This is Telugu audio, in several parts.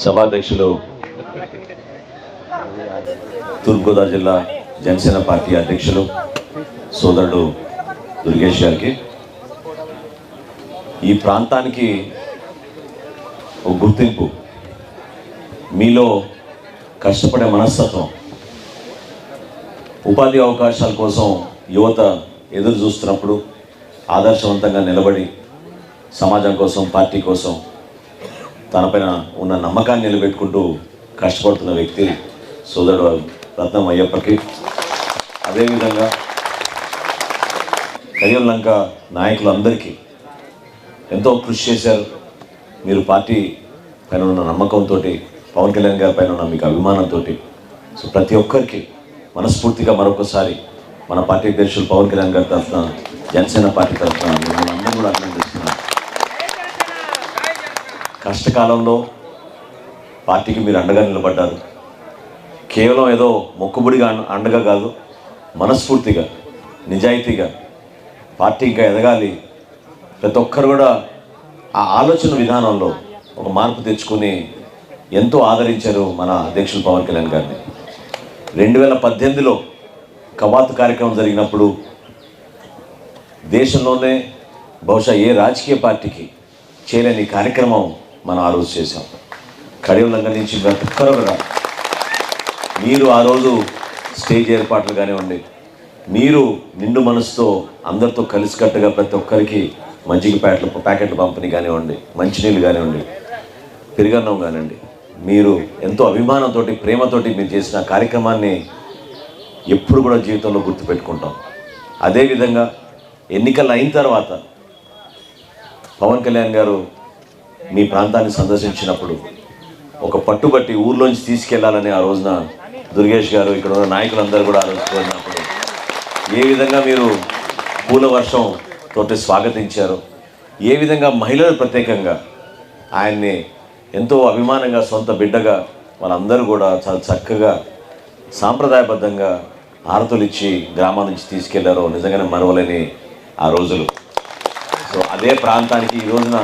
సభాధ్యక్షులు తూర్పుగోదావరి జిల్లా జనసేన పార్టీ అధ్యక్షులు సోదరుడు దుర్గేష్ గారికి, ఈ ప్రాంతానికి ఒక గుర్తింపు, మీలో కష్టపడే మనస్తత్వం, ఉపాధి అవకాశాల కోసం యువత ఎదురు చూస్తున్నప్పుడు ఆదర్శవంతంగా నిలబడి సమాజం కోసం, పార్టీ కోసం తనపైన ఉన్న నమ్మకాన్ని నిలబెట్టుకుంటూ కష్టపడుతున్న వ్యక్తి సోదరుడు రత్నం అయ్యప్పకి, అదేవిధంగా కయ్యలంక నాయకులందరికీ ఎంతో కృషి చేశారు. మీరు పార్టీ పైన ఉన్న నమ్మకంతో, పవన్ కళ్యాణ్ గారి పైన ఉన్న మీకు అభిమానంతో, సో ప్రతి ఒక్కరికి మనస్ఫూర్తిగా మరొకసారి మన పార్టీ అధ్యక్షులు పవన్ కళ్యాణ్ గారి తరఫున, జనసేన పార్టీ తరఫున మిమ్మల్ని అందరూ కూడా అభినందిస్తున్నాను. కష్టకాలంలో పార్టీకి మీరు అండగా నిలబడ్డారు. కేవలం ఏదో మొక్కుబడిగా అండగా కాదు, మనస్ఫూర్తిగా, నిజాయితీగా పార్టీ ఇంకా ఎదగాలి, ప్రతి ఒక్కరు కూడా ఆ ఆలోచన విధానంలో ఒక మార్పు తెచ్చుకొని ఎంతో ఆదరించారు మన అధ్యక్షులు పవన్ కళ్యాణ్ గారిని. 2018లో కవాతు కార్యక్రమం జరిగినప్పుడు దేశంలోనే బహుశా ఏ రాజకీయ పార్టీకి చేయలేని కార్యక్రమం మనం ఆ రోజు చేశాం. కడియంలంగా నుంచి ప్రతి ఒక్కరు కూడా మీరు ఆ రోజు స్టేజ్ ఏర్పాట్లు కానివ్వండి, మీరు నిండు మనసుతో అందరితో కలిసికట్టుగా ప్రతి ఒక్కరికి మజ్జిగ ప్యాకెట్లు పంపిణీ కానివ్వండి, మంచినీళ్ళు కానివ్వండి, పెరుగన్నం కానివ్వండి, మీరు ఎంతో అభిమానంతో, ప్రేమతోటి మీరు చేసిన కార్యక్రమాన్ని ఎప్పుడు కూడా జీవితంలో గుర్తుపెట్టుకుంటాం. అదేవిధంగా ఎన్నికలు అయిన తర్వాత పవన్ కళ్యాణ్ గారు మీ ప్రాంతాన్ని సందర్శించినప్పుడు ఒక పట్టుబట్టి ఊర్లోంచి తీసుకెళ్లాలని ఆ రోజున దుర్గేష్ గారు, ఇక్కడ ఉన్న నాయకులందరూ కూడా ఆలోచించినప్పుడు ఏ విధంగా మీరు పూల వర్షం తోటి స్వాగతించారు, ఏ విధంగా మహిళలు ప్రత్యేకంగా ఆయన్ని ఎంతో అభిమానంగా సొంత బిడ్డగా వాళ్ళందరూ కూడా చాలా చక్కగా సాంప్రదాయబద్ధంగా హారతులు ఇచ్చి గ్రామాల నుంచి తీసుకెళ్లారో నిజంగానే మరవలేని ఆ రోజులు. సో అదే ప్రాంతానికి ఈ రోజున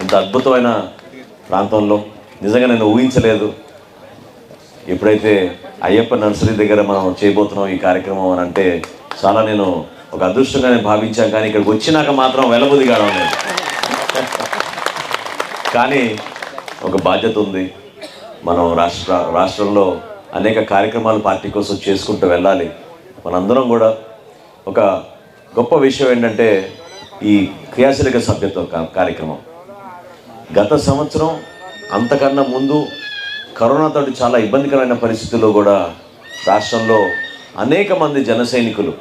ఇంత అద్భుతమైన ప్రాంతంలో నిజంగా నేను ఊహించలేదు. ఎప్పుడైతే అయ్యప్ప నర్సరీ దగ్గర మనం చేయబోతున్నాం ఈ కార్యక్రమం అని అంటే చాలా నేను ఒక అదృష్టంగానే భావించాను. కానీ ఇక్కడికి వచ్చినాక మాత్రం వెలబుద్ధి కావడం లేదు. కానీ ఒక బాధ్యత ఉంది. మనం రాష్ట్రంలో అనేక కార్యక్రమాలు పార్టీ కోసం చేసుకుంటూ వెళ్ళాలి. మనందరం కూడా ఒక గొప్ప విషయం ఏంటంటే ఈ క్రియాశీలక సభ్యత్వ కార్యక్రమం. గత సంవత్సరం అంతకన్నా ముందు కరోనాతో చాలా ఇబ్బందికరమైన పరిస్థితుల్లో కూడా రాష్ట్రంలో అనేక మంది జన సైనికులు,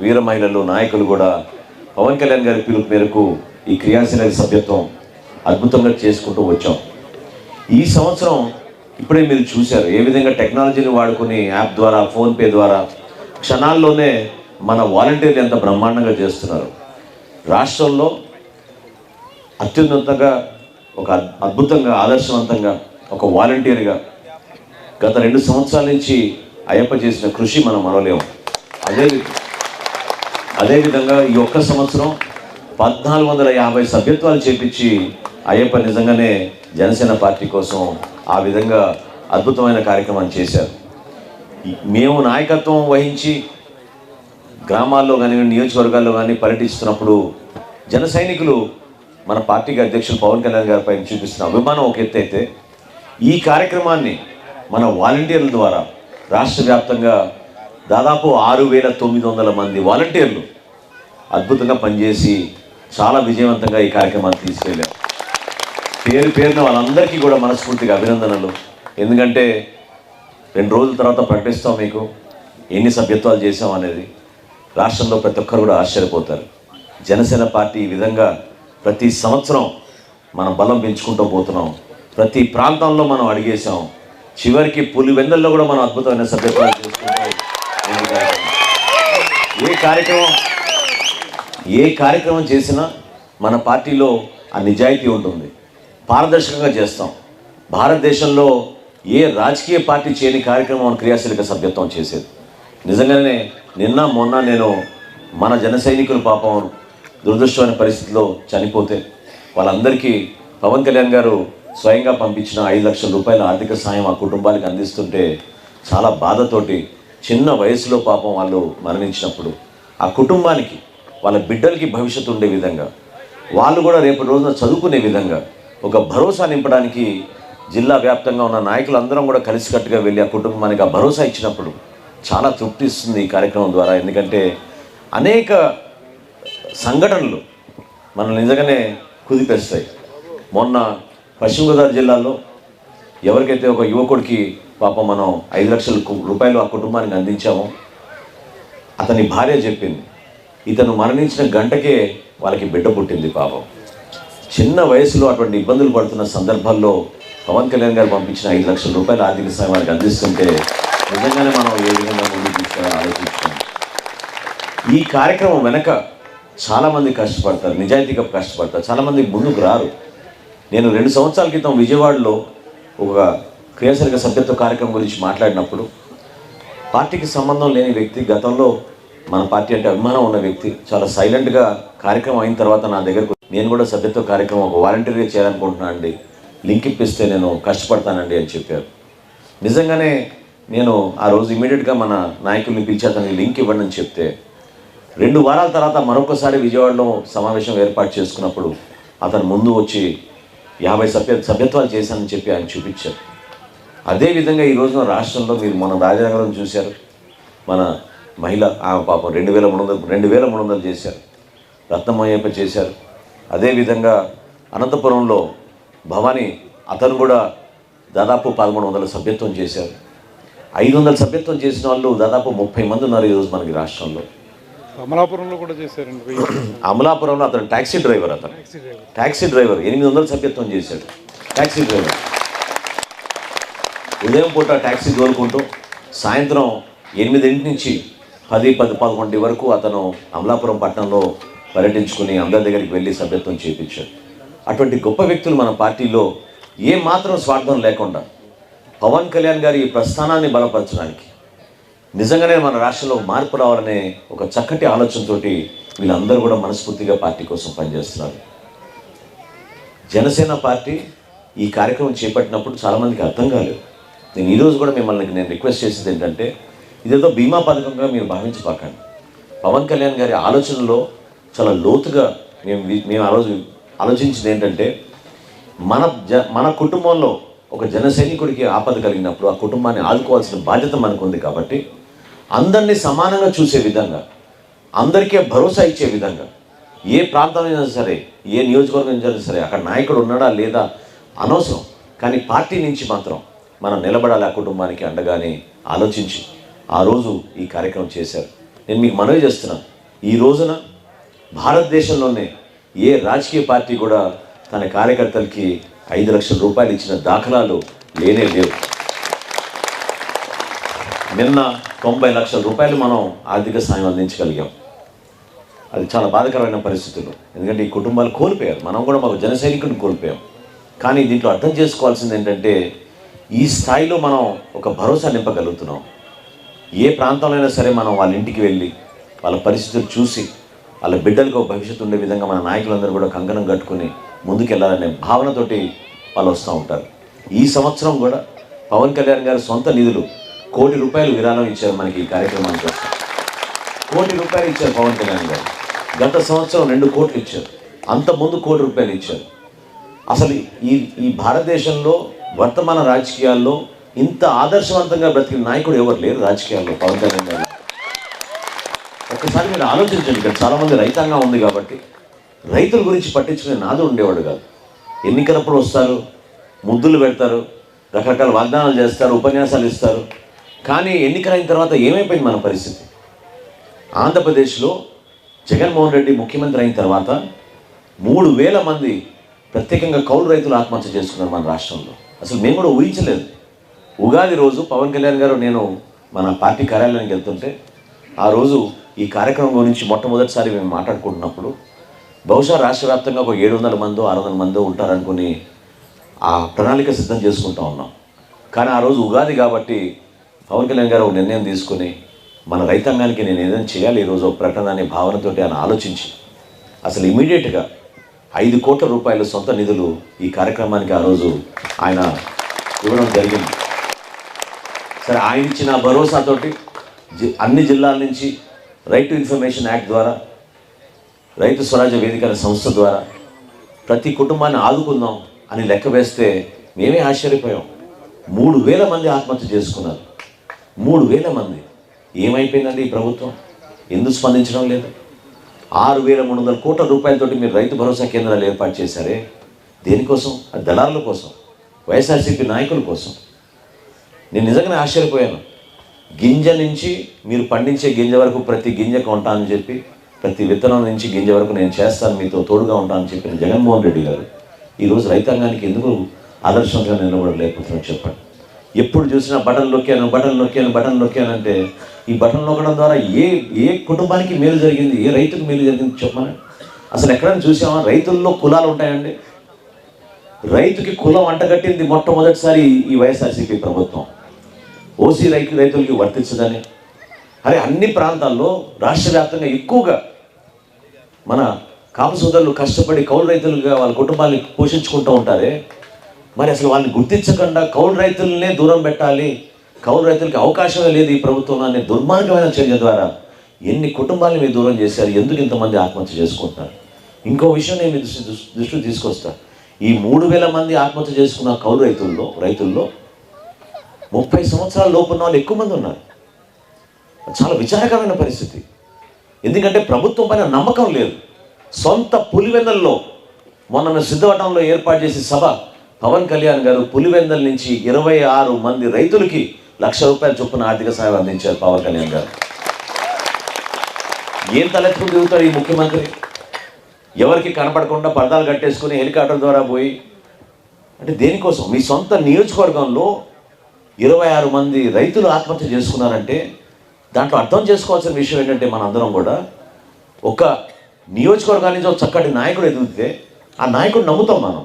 వీర మహిళలు, నాయకులు కూడా పవన్ కళ్యాణ్ గారి పిలుపు మేరకు ఈ క్రియాశీలక సభ్యత్వం అద్భుతంగా చేసుకుంటూ వచ్చాం. ఈ సంవత్సరం ఇప్పుడే మీరు చూశారు ఏ విధంగా టెక్నాలజీని వాడుకొని యాప్ ద్వారా, ఫోన్పే ద్వారా క్షణాల్లోనే మన వాలంటీర్లు ఎంత బ్రహ్మాండంగా చేస్తున్నారు. రాష్ట్రంలో అత్యున్నతంగా, ఒక అద్భుతంగా, ఆదర్శవంతంగా ఒక వాలంటీర్గా గత 2 సంవత్సరాల నుంచి అయ్యప్ప చేసిన కృషి మనం మరవలేము. అదేవిధంగా ఈ ఒక్క సంవత్సరం 1450 సభ్యత్వాలు చేపించి అయ్యప్ప నిజంగానే జనసేన పార్టీ కోసం ఆ విధంగా అద్భుతమైన కార్యక్రమాన్ని చేశారు. మేము నాయకత్వం వహించి గ్రామాల్లో కానీ, నియోజకవర్గాల్లో కానీ పర్యటిస్తున్నప్పుడు జన సైనికులు మన పార్టీకి అధ్యక్షులు పవన్ కళ్యాణ్ గారి పైన చూపిస్తున్న అభిమానం ఒక ఎత్తు అయితే, ఈ కార్యక్రమాన్ని మన వాలంటీర్ల ద్వారా రాష్ట్ర వ్యాప్తంగా దాదాపు 6900 మంది వాలంటీర్లు అద్భుతంగా పనిచేసి చాలా విజయవంతంగా ఈ కార్యక్రమాన్ని తీసుకెళ్ళారు. పేరున వాళ్ళందరికీ కూడా మనస్ఫూర్తిగా అభినందనలు. ఎందుకంటే 2 రోజుల తర్వాత ప్రకటిస్తాం మీకు ఎన్ని సభ్యత్వాలు చేసాం అనేది. రాష్ట్రంలో ప్రతి ఒక్కరు కూడా ఆశ్చర్యపోతారు. జనసేన పార్టీ ఈ విధంగా ప్రతి సంవత్సరం మనం బలం పెంచుకుంటూ పోతున్నాం. ప్రతి ప్రాంతంలో మనం అడిగేసాం. చివరికి పులివెందుల్లో కూడా మనం అద్భుతమైన సభ్యత్వాలు చేసుకుంటాం. ఏ కార్యక్రమం చేసినా మన పార్టీలో ఆ నిజాయితీ ఉంటుంది, పారదర్శకంగా చేస్తాం. భారతదేశంలో ఏ రాజకీయ పార్టీ చేయని కార్యక్రమం క్రియాశీలక సభ్యత్వం చేసేది. నిజంగానే నిన్న మొన్న నేను మన జన సైనికులు పాపం దురదృష్టమైన పరిస్థితిలో చనిపోతే వాళ్ళందరికీ పవన్ కళ్యాణ్ గారు స్వయంగా పంపించిన 5 లక్షల రూపాయల ఆర్థిక సాయం ఆ కుటుంబానికి అందిస్తుంటే చాలా బాధతోటి చిన్న వయసులో పాపం వాళ్ళు మరణించినప్పుడు ఆ కుటుంబానికి వాళ్ళ బిడ్డలకి భవిష్యత్తు ఉండే విధంగా వాళ్ళు కూడా రేపటి రోజున చదువుకునే విధంగా ఒక భరోసా నింపడానికి జిల్లా వ్యాప్తంగా ఉన్న నాయకులందరం కూడా కలిసికట్టుగా వెళ్ళి ఆ కుటుంబానికి ఆ భరోసా ఇచ్చినప్పుడు చాలా తృప్తి ఇస్తుంది ఈ కార్యక్రమం ద్వారా. ఎందుకంటే అనేక సంఘటనలు మనం నిజంగానే కుదిపేస్తాయి. మొన్న పశ్చిమ గోదావరి జిల్లాలో ఎవరికైతే ఒక యువకుడికి పాపం మనం 5 లక్షల రూపాయలు ఆ కుటుంబానికి అందించామో అతని భార్య చెప్పింది, ఇతను మరణించిన గంటకే వాళ్ళకి బిడ్డ పుట్టింది. పాపం చిన్న వయసులో అటువంటి ఇబ్బందులు పడుతున్న సందర్భాల్లో పవన్ కళ్యాణ్ గారు పంపించిన 5 లక్షల రూపాయల ఆర్థిక సాయం వారికి అందిస్తుంటే నిజంగానే మనం ఏ విధంగా ముందుకు తీసుకోవాలని ఆలోచించుకోం. ఈ కార్యక్రమం వెనక చాలామంది కష్టపడతారు, నిజాయితీగా కష్టపడతారు, చాలామంది ముందుకు రారు. నేను 2 సంవత్సరాల క్రితం విజయవాడలో ఒక క్రియాశీలక సభ్యత్వ కార్యక్రమం గురించి మాట్లాడినప్పుడు పార్టీకి సంబంధం లేని వ్యక్తి, గతంలో మన పార్టీ అంటే అభిమానం ఉన్న వ్యక్తి చాలా సైలెంట్గా కార్యక్రమం అయిన తర్వాత నా దగ్గరకు నేను కూడా సభ్యత్వ కార్యక్రమం ఒక వాలంటీర్గా చేయాలనుకుంటున్నాను అండి, లింక్ ఇప్పిస్తే నేను కష్టపడతానండి అని చెప్పారు. నిజంగానే నేను ఆ రోజు ఇమీడియట్గా మన నాయకుల్ని పిలిచి అతనికి లింక్ ఇవ్వండి అని చెప్తే 2 వారాల తర్వాత మరొకసారి విజయవాడలో సమావేశం ఏర్పాటు చేసుకున్నప్పుడు అతను ముందు వచ్చి 50 సభ్యత్వాలు చేశానని చెప్పి ఆయన చూపించారు. అదేవిధంగా ఈ రోజున రాష్ట్రంలో మీరు మన రాజనగరం చూశారు, మన మహిళ పాపం 2300 చేశారు, రత్నమయ్యప్ప చేశారు. అదేవిధంగా అనంతపురంలో భవానీ అతను కూడా దాదాపు 1300 సభ్యత్వం చేశారు. 500 సభ్యత్వం చేసిన వాళ్ళు దాదాపు 30 మంది ఉన్నారు ఈరోజు మనకి రాష్ట్రంలో. అమలాపురంలో కూడా చేశారండి. అమలాపురంలో అతను ట్యాక్సీ డ్రైవర్ 800 సభ్యత్వం చేశాడు. ట్యాక్సీ డ్రైవర్ ఉదయం పూట ట్యాక్సీ తోలుకుంటూ సాయంత్రం 8 నుంచి 10-11 వరకు అతను అమలాపురం పట్టణంలో పర్యటించుకుని అందరి దగ్గరికి వెళ్ళి సభ్యత్వం చేయించాడు. అటువంటి గొప్ప వ్యక్తులు మన పార్టీలో ఏమాత్రం స్వార్థం లేకుండా పవన్ కళ్యాణ్ గారి ఈ ప్రస్థానాన్ని బలపరచడానికి నిజంగానే మన రాష్ట్రంలో మార్పు రావాలనే ఒక చక్కటి ఆలోచనతోటి వీళ్ళందరూ కూడా మనస్ఫూర్తిగా పార్టీ కోసం పనిచేస్తున్నారు. జనసేన పార్టీ ఈ కార్యక్రమం చేపట్టినప్పుడు చాలామందికి అర్థం కాలేదు. నేను ఈరోజు కూడా నేను రిక్వెస్ట్ చేసేది ఏంటంటే ఇదేదో బీమా పథకంగా మీరు భావించబాకండి. పవన్ కళ్యాణ్ గారి ఆలోచనలో చాలా లోతుగా మేము ఆ రోజు ఆలోచించింది ఏంటంటే మన కుటుంబంలో ఒక జన సైనికుడికి ఆపద కలిగినప్పుడు ఆ కుటుంబాన్ని ఆదుకోవాల్సిన బాధ్యత మనకు ఉంది. కాబట్టి అందరినీ సమానంగా చూసే విధంగా, అందరికీ భరోసా ఇచ్చే విధంగా, ఏ ప్రాంతమైనా సరే, ఏ నియోజకవర్గం అయినా సరే, అక్కడ నాయకుడు ఉన్నాడా లేదా అనవసరం, కానీ పార్టీ నుంచి మాత్రం మనం నిలబడాలి ఆ కుటుంబానికి అండగానే ఆలోచించి ఆ రోజు ఈ కార్యక్రమం చేశారు. నేను మీకు మనవి చేస్తున్నాను, ఈ రోజున భారతదేశంలోనే ఏ రాజకీయ పార్టీ కూడా తన కార్యకర్తలకి 5 లక్షల రూపాయలు ఇచ్చిన దాఖలాలు లేనే లేవు. నిన్న 90 లక్షల రూపాయలు మనం ఆర్థిక సాయం అందించగలిగాం. అది చాలా బాధాకరమైన పరిస్థితులు, ఎందుకంటే ఈ కుటుంబాలు కోల్పోయారు. మనం కూడా మాకు జన సైనికుడిని కోల్పోయాం. కానీ దీంట్లో అర్థం చేసుకోవాల్సింది ఏంటంటే ఈ స్థాయిలో మనం ఒక భరోసా నింపగలుగుతున్నాం. ఏ ప్రాంతంలో అయినా సరే మనం వాళ్ళ ఇంటికి వెళ్ళి వాళ్ళ పరిస్థితులు చూసి వాళ్ళ బిడ్డలకు ఒక భవిష్యత్తు ఉండే విధంగా మన నాయకులందరూ కూడా కంకణం కట్టుకుని ముందుకెళ్లాలనే భావనతోటి వాళ్ళు వస్తూ ఉంటారు. ఈ సంవత్సరం కూడా పవన్ కళ్యాణ్ గారు సొంత నిధులు 1 కోటి రూపాయలు విరాళం ఇచ్చారు. మనకి ఈ కార్యక్రమానికి 1 కోటి రూపాయలు ఇచ్చారు పవన్ కళ్యాణ్ గారు. గత సంవత్సరం 2 కోట్లు ఇచ్చారు, అంతకుముందు 1 కోటి రూపాయలు ఇచ్చారు. అసలు ఈ భారతదేశంలో వర్తమాన రాజకీయాల్లో ఇంత ఆదర్శవంతంగా బ్రతికిన నాయకుడు ఎవరు లేరు రాజకీయాల్లో పవన్ కళ్యాణ్ గారు. ఒక్కసారి మీరు ఆలోచించండి, ఇక్కడ చాలామంది రైతాంగం ఉంది కాబట్టి రైతుల గురించి పట్టించుకునే నాదు ఉండేవాడు కాదు. ఎన్నికలప్పుడు వస్తారు, ముద్దులు పెడతారు, రకరకాల వాగ్దానాలు చేస్తారు, ఉపన్యాసాలు ఇస్తారు. కానీ ఎన్నికలైన తర్వాత ఏమైపోయింది మన పరిస్థితి? ఆంధ్రప్రదేశ్లో జగన్మోహన్ రెడ్డి ముఖ్యమంత్రి అయిన తర్వాత 3,000 మంది ప్రత్యేకంగా కౌలు రైతులు ఆత్మహత్య చేసుకున్నారు మన రాష్ట్రంలో. అసలు మేము కూడా ఊహించలేదు. ఉగాది రోజు పవన్ కళ్యాణ్ గారు నేను మన పార్టీ కార్యాలయానికి వెళ్తుంటే ఆ రోజు ఈ కార్యక్రమం గురించి మొట్టమొదటిసారి మేము మాట్లాడుకుంటున్నప్పుడు బహుశా రాష్ట్ర వ్యాప్తంగా ఒక 700 మందో 600 మందో ఉంటారనుకుని ఆ ప్రణాళిక సిద్ధం చేసుకుంటూ ఉన్నాం. కానీ ఆ రోజు ఉగాది కాబట్టి పవన్ కళ్యాణ్ గారు ఒక నిర్ణయం తీసుకుని మన రైతాంగానికి నేను ఏదైనా చేయాలి ఈరోజు ఒక ప్రకటన అనే భావనతోటి ఆయన ఆలోచించి అసలు ఇమీడియట్గా 5 కోట్ల రూపాయల సొంత నిధులు ఈ కార్యక్రమానికి ఆ రోజు ఆయన ఇవ్వడం జరిగింది. సరే, ఆయన ఇచ్చిన భరోసాతోటి అన్ని జిల్లాల నుంచి రైట్ టు ఇన్ఫర్మేషన్ యాక్ట్ ద్వారా, రైతు స్వరాజ్య వేదిక అనే సంస్థ ద్వారా ప్రతి కుటుంబాన్ని ఆదుకుందాం అని లెక్క వేస్తే మేమే ఆశ్చర్యపోయాం. 3,000 మంది ఆత్మహత్య చేసుకున్నారు. 3,000 మంది. ఏమైపోయిందండి ఈ ప్రభుత్వం? ఎందుకు స్పందించడం లేదు? 6,300 కోట్ల రూపాయలతోటి మీరు రైతు భరోసా కేంద్రాలు ఏర్పాటు చేశారే, దేనికోసం? అది దళారుల కోసం, వైఎస్ఆర్సీపీ నాయకుల కోసం. నేను నిజంగానే ఆశ్చర్యపోయాను. గింజ నుంచి మీరు పండించే గింజ వరకు ప్రతి గింజ కొంటానని చెప్పి, ప్రతి విత్తనం నుంచి గింజ వరకు నేను చేస్తాను, మీతో తోడుగా ఉంటానని చెప్పిన జగన్మోహన్ రెడ్డి గారు ఈరోజు రైతాంగానికి ఎందుకు ఆదర్శంగా నిలబడలేకపోతున్నాడు చెప్పండి? ఎప్పుడు చూసినా బటన్ నొక్కాను అంటే ఈ బటన్ నొక్కడం ద్వారా ఏ కుటుంబానికి మేలు జరిగింది, ఏ రైతుకు మేలు జరిగింది చెప్పమని? అసలు ఎక్కడైనా చూసామా? రైతుల్లో కులాలు ఉంటాయండి? రైతుకి కులం అంటగట్టింది మొట్టమొదటిసారి ఈ వైఎస్ఆర్సీపీ ప్రభుత్వం. ఓసీ రైతులకి వర్తించదని. అరే, అన్ని ప్రాంతాల్లో రాష్ట్ర వ్యాప్తంగా ఎక్కువగా మన కాపు సోదరులు కష్టపడి కౌలు రైతులుగా వాళ్ళ కుటుంబాన్ని పోషించుకుంటూ ఉంటారే, మరి అసలు వాళ్ళని గుర్తించకుండా కౌలు రైతులనే దూరం పెట్టాలి, కౌలు రైతులకి అవకాశమే లేదు ఈ ప్రభుత్వం అనే దుర్మార్గమైన చర్య ద్వారా ఎన్ని కుటుంబాలను మీరు దూరం చేశారు? ఎందుకు ఇంతమంది ఆత్మహత్య చేసుకుంటున్నారు? ఇంకో విషయం నేను మీ దృష్టికి తీసుకొస్తా. ఈ 3,000 మంది ఆత్మహత్య చేసుకున్న కౌలు రైతుల్లో 30 సంవత్సరాల లోపు ఉన్న వాళ్ళు ఎక్కువ మంది ఉన్నారు. చాలా విచారకరమైన పరిస్థితి. ఎందుకంటే ప్రభుత్వం పైన నమ్మకం లేదు. సొంత పులివెందల్లో మొన్న మేము సిద్ధవటంలో ఏర్పాటు చేసే సభ, పవన్ కళ్యాణ్ గారు పులివెందల నుంచి 26 మంది రైతులకి ₹1,00,000 చొప్పున ఆర్థిక సాయం అందించారు పవన్ కళ్యాణ్ గారు. ఏం తలెత్తుకుని తిరుగుతాడు ఈ ముఖ్యమంత్రి? ఎవరికి కనపడకుండా పరదాలు కట్టేసుకుని హెలికాప్టర్ ద్వారా పోయి, అంటే దేనికోసం? మీ సొంత నియోజకవర్గంలో 26 మంది రైతులు ఆత్మహత్య చేసుకున్నారంటే దాంట్లో అర్థం చేసుకోవాల్సిన విషయం ఏంటంటే, మనందరం కూడా ఒక నియోజకవర్గాన్ని నుంచి ఒక చక్కటి నాయకుడు ఎదుగుతే ఆ నాయకుడు నమ్ముతాం మనం.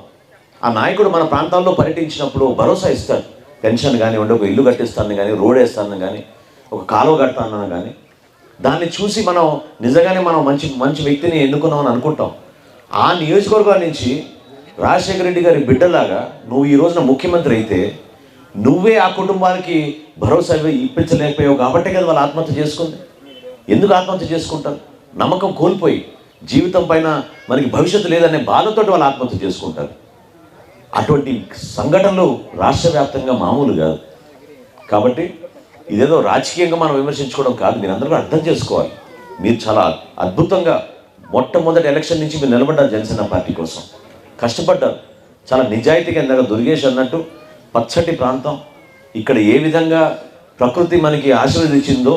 ఆ నాయకుడు మన ప్రాంతాల్లో పర్యటించినప్పుడు భరోసా ఇస్తాడు. పెన్షన్ కానివ్వండి, ఒక ఇల్లు కట్టిస్తానని కానీ, రోడ్ వేస్తానని కానీ, ఒక కాలువ కడతానని కానీ, దాన్ని చూసి మనం నిజంగానే మనం మంచి వ్యక్తిని ఎన్నుకున్నామని అనుకుంటాం. ఆ నియోజకవర్గం నుంచి రాజశేఖర రెడ్డి గారి బిడ్డలాగా నువ్వు ఈ రోజున ముఖ్యమంత్రి అయితే నువ్వే ఆ కుటుంబానికి భరోసా ఇప్పించలేకపోయావు కాబట్టే కదా వాళ్ళు ఆత్మహత్య చేసుకుంది. ఎందుకు ఆత్మహత్య చేసుకుంటారు? నమ్మకం కోల్పోయి, జీవితం పైన మనకి భవిష్యత్తు లేదనే బాధతోటి వాళ్ళు ఆత్మహత్య చేసుకుంటారు. అటువంటి సంఘటనలు రాష్ట్ర వ్యాప్తంగా మామూలు కాదు. కాబట్టి ఇదేదో రాజకీయంగా మనం విమర్శించుకోవడం కాదు, మీరు అందరూ అర్థం చేసుకోవాలి. మీరు చాలా అద్భుతంగా మొట్టమొదటి ఎలక్షన్ నుంచి మీరు నిలబడ్డారు జనసేన పార్టీ కోసం, కష్టపడ్డారు. చాలా నిజాయితీగా ఇందాక దుర్గేష్ అన్నట్టు పచ్చటి ప్రాంతం, ఇక్కడ ఏ విధంగా ప్రకృతి మనకి ఆశీర్వదించిందో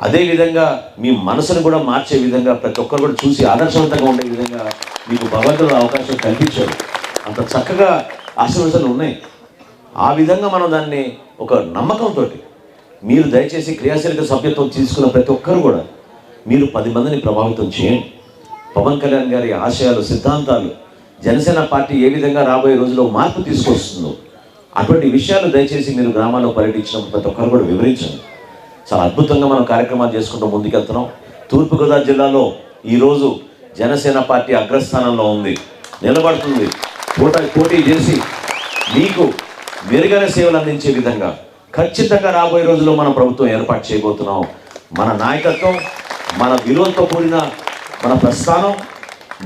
అదేవిధంగా మీ మనసును కూడా మార్చే విధంగా ప్రతి ఒక్కరు కూడా చూసి ఆదర్శవంతంగా ఉండే విధంగా మీకు భగవంతుడు అవకాశం కల్పించారు. అంత చక్కగా ఆశీర్వచనలు ఉన్నాయి. ఆ విధంగా మనం దాన్ని ఒక నమ్మకంతో మీరు దయచేసి క్రియాశీలక సభ్యత్వం తీసుకున్న ప్రతి ఒక్కరు కూడా మీరు 10 మందిని ప్రభావితం చేయండి. పవన్ కళ్యాణ్ గారి ఆశయాలు, సిద్ధాంతాలు, జనసేన పార్టీ ఏ విధంగా రాబోయే రోజుల్లో మార్పు తీసుకొస్తుందో అటువంటి విషయాలు దయచేసి మీరు గ్రామాల్లో పర్యటించినప్పుడు ప్రతి ఒక్కరు కూడా వివరించండి. చాలా అద్భుతంగా మనం కార్యక్రమాలు చేసుకుంటూ ముందుకెళ్తున్నాం. తూర్పుగోదావరి జిల్లాలో ఈరోజు జనసేన పార్టీ అగ్రస్థానంలో ఉంది, నిలబడుతుంది. పోటీ చేసి మీకు మెరుగైన సేవలు అందించే విధంగా ఖచ్చితంగా రాబోయే రోజుల్లో మన ప్రభుత్వం ఏర్పాటు చేయబోతున్నాం. మన నాయకత్వం, మన విలువలతో కూడిన మన ప్రస్థానం,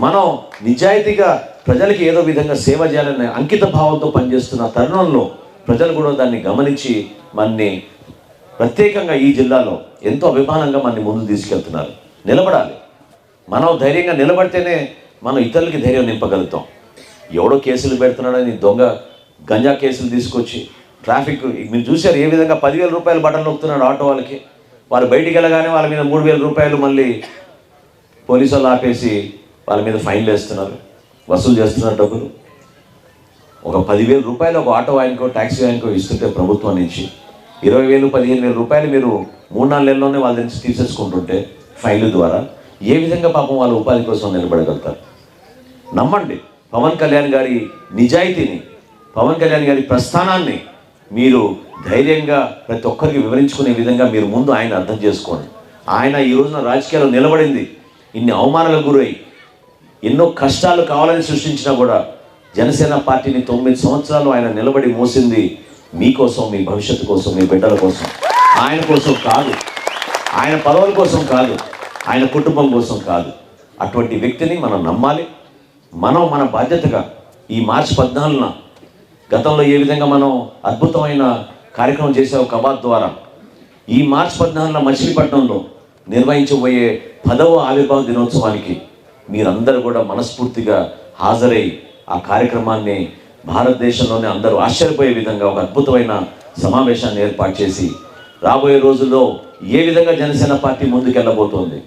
మనం నిజాయితీగా ప్రజలకి ఏదో విధంగా సేవ చేయాలనే అంకిత భావంతో పనిచేస్తున్న తరుణంలో ప్రజలు కూడా దాన్ని గమనించి మనని ప్రత్యేకంగా ఈ జిల్లాలో ఎంతో అభిమానంగా మనని ముందు తీసుకెళ్తున్నారు. నిలబడాలి. మనం ధైర్యంగా నిలబడితేనే మనం ఇతరులకి ధైర్యం నింపగలుగుతాం. ఎవడో కేసులు పెడుతున్నాడని దొంగ గంజా కేసులు తీసుకొచ్చి ట్రాఫిక్ మీరు చూశారు ఏ విధంగా 10,000 రూపాయలు బటన్ నొక్కుతున్నాడు ఆటో వాళ్ళకి. వాళ్ళు బయటికి వెళ్ళగానే వాళ్ళ మీద 3,000 రూపాయలు మళ్ళీ పోలీసు వాళ్ళు ఆపేసి వాళ్ళ మీద ఫైన్లు వేస్తున్నారు, వసూలు చేస్తున్నారు డబ్బులు. ఒక 10,000 రూపాయలు ఒక ఆటో ఆయనకో ట్యాక్సీ ఆయనకో ఇస్తుంటే ప్రభుత్వం నుంచి 20,000 15,000 రూపాయలు మీరు 3-4 నెలల్లోనే వాళ్ళ నుంచి తీసేసుకుంటుంటే ఫైన్ల ద్వారా ఏ విధంగా పాపం వాళ్ళ ఉపాధి కోసం నిలబడగలుగుతారు? నమ్మండి పవన్ కళ్యాణ్ గారి నిజాయితీని, పవన్ కళ్యాణ్ గారి ప్రస్థానాన్ని మీరు ధైర్యంగా ప్రతి ఒక్కరికి వివరించుకునే విధంగా మీరు ముందు ఆయన అర్థం చేసుకోండి. ఆయన ఈ రోజున రాజకీయాల్లో నిలబడింది ఇన్ని అవమానాలకు గురై ఎన్నో కష్టాలు కావాలని సృష్టించినా కూడా జనసేన పార్టీని 9 సంవత్సరాలు ఆయన నిలబడి మోసింది మీకోసం, మీ భవిష్యత్తు కోసం, మీ బిడ్డల కోసం, ఆయన కోసం కాదు, ఆయన పదవుల కోసం కాదు, ఆయన కుటుంబం కోసం కాదు. అటువంటి వ్యక్తిని మనం నమ్మాలి. మనం మన బాధ్యతగా ఈ మార్చి 14న గతంలో ఏ విధంగా మనం అద్భుతమైన కార్యక్రమం చేసావు కబాద్ ద్వారా, ఈ మార్చి 14న మచిలీపట్నంలో నిర్వహించబోయే 10వ ఆవిర్భావ దినోత్సవానికి మీరందరూ కూడా మనస్ఫూర్తిగా హాజరై ఆ కార్యక్రమాన్ని భారతదేశంలోనే అందరూ ఆశ్చర్యపోయే విధంగా ఒక అద్భుతమైన సమావేశాన్ని ఏర్పాటు చేసి రాబోయే రోజుల్లో ఏ విధంగా జనసేన పార్టీ ముందుకెళ్ళబోతోంది,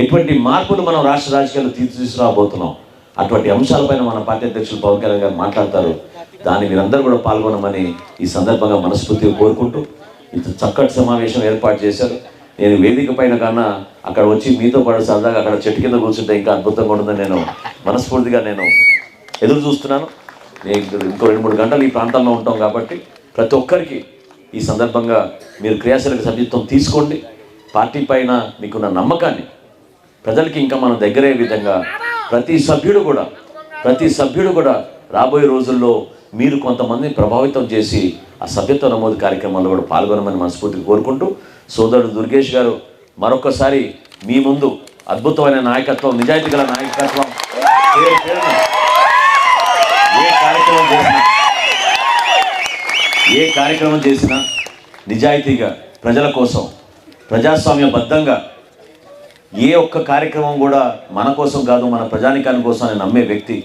ఎటువంటి మార్పులు మనం రాష్ట్ర రాజకీయాలు తీసుకురాబోతున్నాం, అటువంటి అంశాలపైన మన పార్టీ అధ్యక్షులు పవన్ కళ్యాణ్ గారు మాట్లాడతారు. దాన్ని మీరందరూ కూడా పాల్గొనమని ఈ సందర్భంగా మనస్ఫూర్తిగా కోరుకుంటూ ఇంత చక్కటి సమావేశం ఏర్పాటు చేశారు. నేను వేదిక పైన కన్నా అక్కడ వచ్చి మీతో పాటు సరదాగా అక్కడ చెట్టు కింద కూర్చుంటే ఇంకా అద్భుతంగా ఉంటుందని నేను మనస్ఫూర్తిగా ఎదురు చూస్తున్నాను. నేను ఇంకో 2-3 గంటలు ఈ ప్రాంతంలో ఉంటాం కాబట్టి ప్రతి ఒక్కరికి ఈ సందర్భంగా మీరు క్రియాశీలక సభ్యత్వం తీసుకోండి. పార్టీ పైన మీకున్న నమ్మకాన్ని ప్రజలకి ఇంకా మనం దగ్గరయ్యే విధంగా ప్రతి సభ్యుడు కూడా రాబోయే రోజుల్లో మీరు కొంతమందిని ప్రభావితం చేసి ఆ సభ్యత్వ నమోదు కార్యక్రమాల్లో కూడా పాల్గొనమని మనస్ఫూర్తిగా కోరుకుంటూ, సోదరుడు దుర్గేష్ గారు మరొకసారి మీ ముందు అద్భుతమైన నాయకత్వం, నిజాయితీ గల నాయకత్వం, ఏ కార్యక్రమం చేసినా నిజాయితీగా ప్రజల కోసం ప్రజాస్వామ్యబద్ధంగా ఏ ఒక్క కార్యక్రమం కూడా మన కోసం కాదు, మన ప్రజానికాని కోసం అని నమ్మే వ్యక్తి.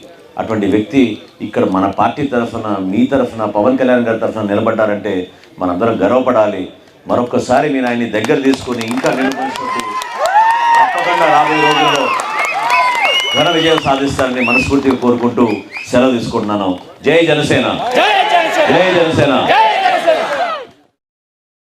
అటువంటి వ్యక్తి ఇక్కడ మన పార్టీ తరఫున, మీ తరఫున, పవన్ కళ్యాణ్ గారి తరఫున నిలబడ్డారంటే మనందరం గర్వపడాలి. మరొకసారి మీరు ఆయన్ని దగ్గర తీసుకుని ఇంకా నిలబడి తప్పకుండా రాబోయే రోజుల్లో ఘన విజయం సాధిస్తారని మనస్ఫూర్తిగా కోరుకుంటూ సెలవు తీసుకుంటున్నాను. జై జనసేన, జై జనసేన.